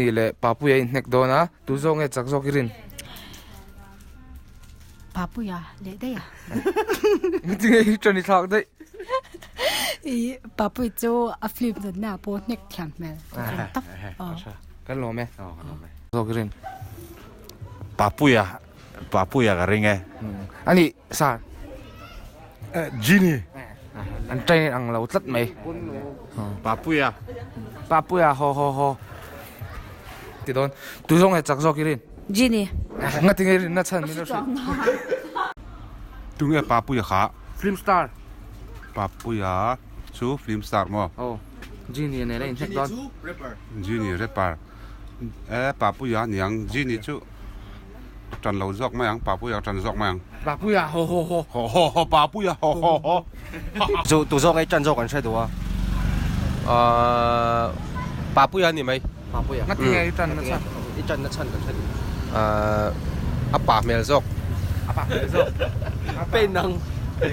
นี่แหละป้าปุ้ยเน็กโดนะตุซงเอจักซอกริน Papuya, le đây à? จริงๆจนนี่ทักได้ Papuy cho a flip the na po nek thiam mel. Tap. กันหรอไหม kan lo me ซอกริน papuya ka ringe อันนี้ซา jini อันใจอังเราตัดไหม papuya ป้าปุ้ยฮอติดโดนตุซงเอจักซอกริน Ginny. งั้นถึงรินน่าชันไม่รู้สิ tunga papuya kha ฟิล์มสตาร์ papuya chu film star mo โอ้จีนี่เนี่ยเล่นเน็กโดน jini repar papuya niang jini chu trần lâu dọc mang papuya trần dọc mang ป้าปุ้ยฮอ ho papuya ho就都说该站着管晒多啊，把不然你没，把不然， งั้นถึงจันน่าชัน 一站那站管晒多，阿爸没了说， อ่ะป้าเดี๋ยว 被能，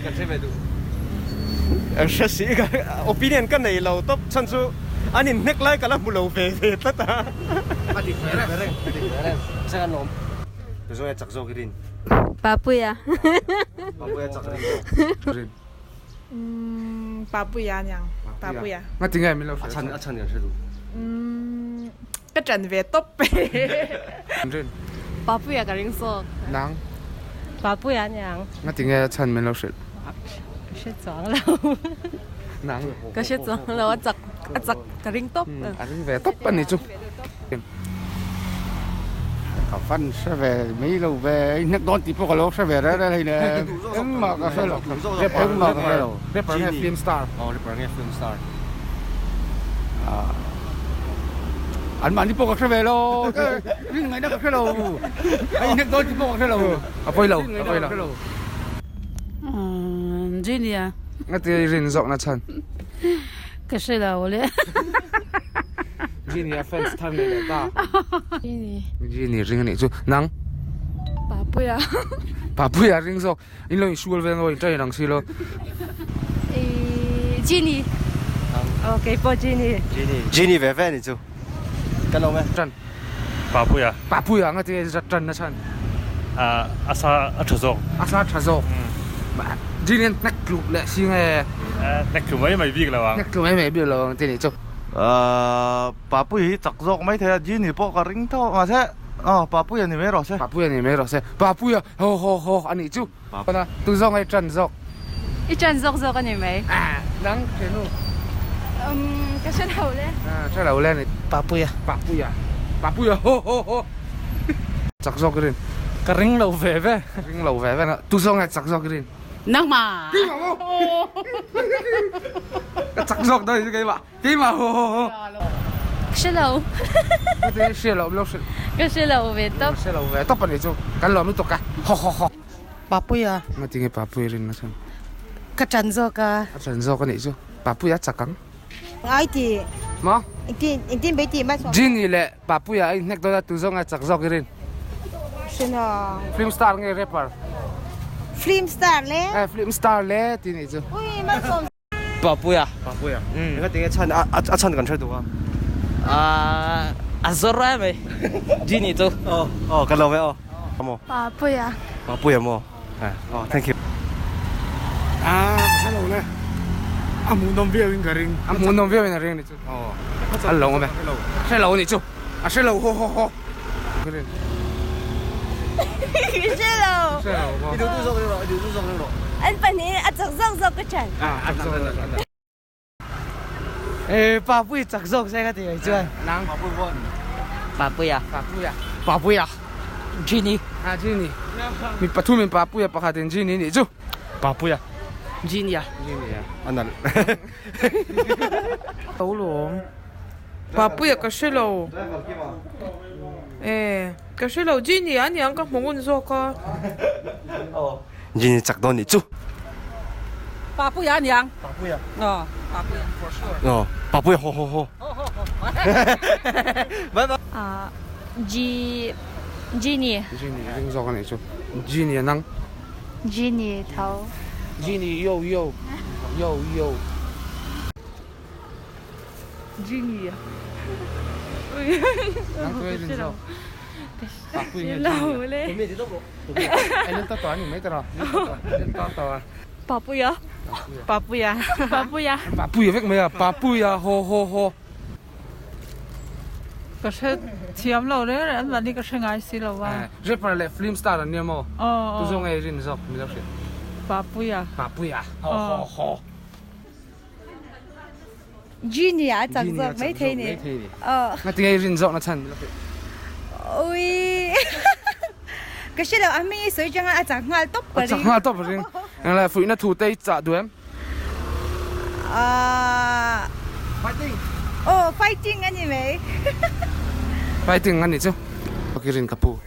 管晒没多，实是个，opinion 跟你老都趁出，啊你 neck 来个啦不老肥肥得哒， อดีตเลย 这个孬，都说要着手给你， Papuya. 把不要着手给你， Papuya nhang. Papuya. งั้นถึงไม่รู้สิ 阿撑点晒多， Cái trận về top. ริน Papuya ka ring so. นัง Papuya nyang. งั้นถึงฉันไม่รู้สิ Shit zong lo. นัง Ka shit zong lo chak ka ring top. อันนี้เวทปันนี่จุ cả phân sẽ về mấy lâu về nước đón tí phố cả lỗ sẽ về đó đây này ứng mà cả xe lộc ứng mà cả xe lộc เรียบร้อยฟิล์มสตาร์ 哦，日本人 film star， anh mà đi phố cả sẽ về đâu nhưng ngày đó cả xe lộc anh nước đón tí phố cả xe lộc เอาไปเราเอาไปเรา Ginny à? งั้นถึงรินจอกนะฉัน Cái xe đâu le? จีนี่แฟนสถานเลยตา Ginny. จีนี่ริงนี่จุนัง Papuya. ป้าปุ้ยริงจอกอินโลอิชูลเวงโอ้ยใจนังสิโล Ginny. Okay, po Ginny. Ginny về về你就，跟到没？ จัน ป้าปุยอ่ะ ป้าปุ้ยงั้นถึงจะจันนะฉัน อาซาอัชโซง อาซาทาโซจีนี่นักกลุ่มเลยสิไง นั่นคือไม่วิ่งแล้วอ่ะ นักกลุ่มไม่เบี้ยเลยทีนี้จุ bà bụi chặt dọc mấy thế jini po ka ring to mà thế bà bụi này mấy rồi thế ป้าปุ้ยนี่ไม่รู้สิป้าปุ้ยฮออันนี้จุปนะตุซงไอ้จันจอก I chan zok zok ka ni mai. นังเจนู Ka shit ho le. ใช่แล้วเล่นนี่ 把不呀， ป้าปุ้ยป้าปุ้ยโฮจักซอกริน 个ring 老肥肥， ริงเราแหวนนะตุซงไอ้จักซอกริน Nang mà. จักซอกได้ยังไงวะกี่มาโฮ Shit lo. ไม่ได้เชื่อเราไม่รู้สิ Ka shit lo ve top. เชื่อเราแหวนต้องปนิจุกันเราไม่ตกกันฮ Papuya. มาจริงไอ้ป้าปุ้ยรินนะฉัน Cái trận zo ka. อาจารย์ซอกกันนี่จุป้าปุ้ยจักกัง Ai thì มา anh tin mấy tiền mà sao? จีนี่แหละป้าปุ้ยไอ้เน็กตัวตุซงไอ้จักซอกริน Xin à, ฟิล์มสตาร์ไงเรปเปอร์ film star lẽ. ไอ้ฟิล์มสตาร์เล่ทีนี่จุ Ui, mà sao? 把不呀，把不呀，你看点个撑撑管晒多啊，阿索拉没，Ginny 走。跟到没哦，好么？ Papuya. 把不呀么？哎，thank you。 xe lộc này anh muốn đồng viên cái ring อ่ะมุนนมเวียนอะไรนี่จุอันหลงไหมใช่หลงนี่จุอ่ะใช่หลงฮอริน Shit lo. ใช่หลง 一丢都走了，一丢都走了。 Anh pa ni a zok zok zok ka chan. อ่ะอันซอก 诶，把不着手这个地方， นัง 把不呀， ป้าปุ้ย 把不呀，Ginny， อ่ะจีนี่มีปะทุมีป้าปุ้ยปะคาเดนจีนี่นี่จุ 把不呀，Ginny 呀， จีนี่อ่ะ 啊那， Tấu luôn. Papuya cái xe lầu. Cái xe lầu Ginny anh nhang các mong muốn zo ka. Ginny 着到你住， Papuya nyang. 把不呀， Papuya. 把不呀，好，拜拜。 Ginny. จีนี่ริงซอกกันนี่จุจีนี่นัง Ginny thau. จีนี่โย Ginny. nang tu rin zo pa pu ya lâu lên ai lên tao ni mấy tao rồi tao à Papuya Papuya. Papuya pa pu ya vek me ya pa pu ya ho ho ho Cái xe thiam lâu đấy, anh bạn đi cái xe ngay xí lâu vào. rapper le film star ni mo tu zo ngai rin zo mi lo Papuya. pa pu ya ho ho ho Genie à chắc rồi mấy thế này nga ti ngai rin zo na chan mi lo ôi cái xe đâu anh mình soi chẳng à chắc ngal top cái chắc ha to ring ang la fu na thu tei cha du em fighting anh ấy fighting anh ni chu ki rin kapu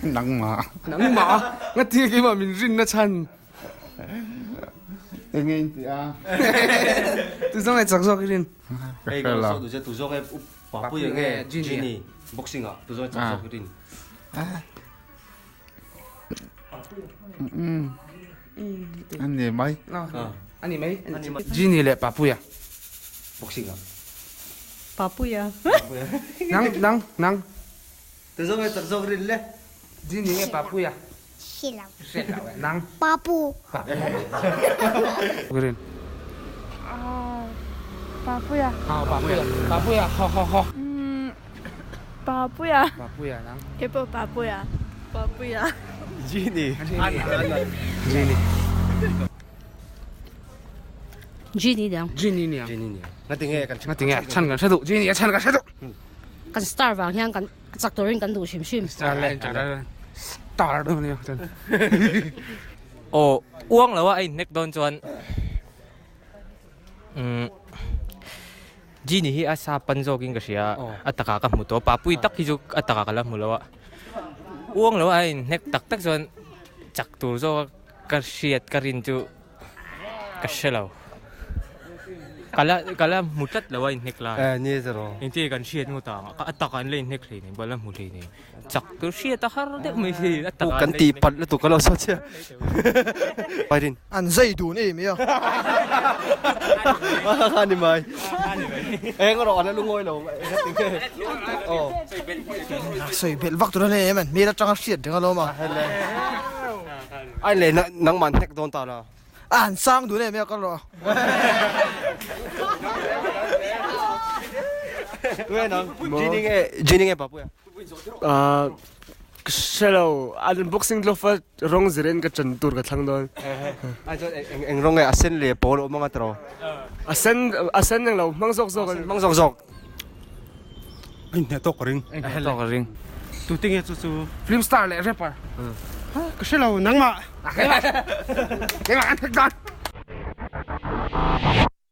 nắng mà nang ma nga ti ki ma min rin na chan tình hình thì tu zo ngai chắc zo ki rin Hey, kalau so tu je tu zo ke Papuya ke Genie boxing ah, tu zo tak zo rin. anh gì mấy anh ni mấy Genie le pa pu ya Boxing ah. Papuya. nang Tu zo ke tak zo rin le. Genie le pa pu ya xe lắm nang papu ki rin Papuya pa pu ya ho ho ho Papuya pa pu ya nang Ipo Papuya Papuya Genie. Genie Genie dang Genie ni Genie ni. Ngati nge kan nga ti ngai chan kan sa du Genie chan kan sa du kan star vàng nhang kan chắc tôi rin kan đủ xìm xìm sa le cha da star do ni chan Ồ, uống là anh neck don chuan. Genie hi asa panzo king kasia ataka ka muto papui tak hijuk ataka kala mulawa. Uang lo anh neck tak tak chuan chak tur zo ka siat karin chu ka shelo. Kala mutat lo anh neck la. ni zero. Inti kan siat nguta ka ataka le neck le ni bala muli ni. Chak tur siat ta har de mai si ataka. Kan ti pat le tu kalau so che. Pai rin. An zai du ni mi yo. Ni mai. Ngoro ana lu ngoi lo. Oh. Soi bel vak tu le man. Mi la chang siat de lo ma. Ai le nang man neck don ta la. An sang du ne mi ka lo. Gue nang. Genie nge Papuya. Hello, anh boxing lo fa rong ziren ka chan tur ka thang don. Ai cho eng rong nge asen le polo mga tro. Asen nang lo mang sok sok. anh ne to ring to ka ring tu ting chu chu film star le rapper Ka shelo nang ma. cái mà anh thích đó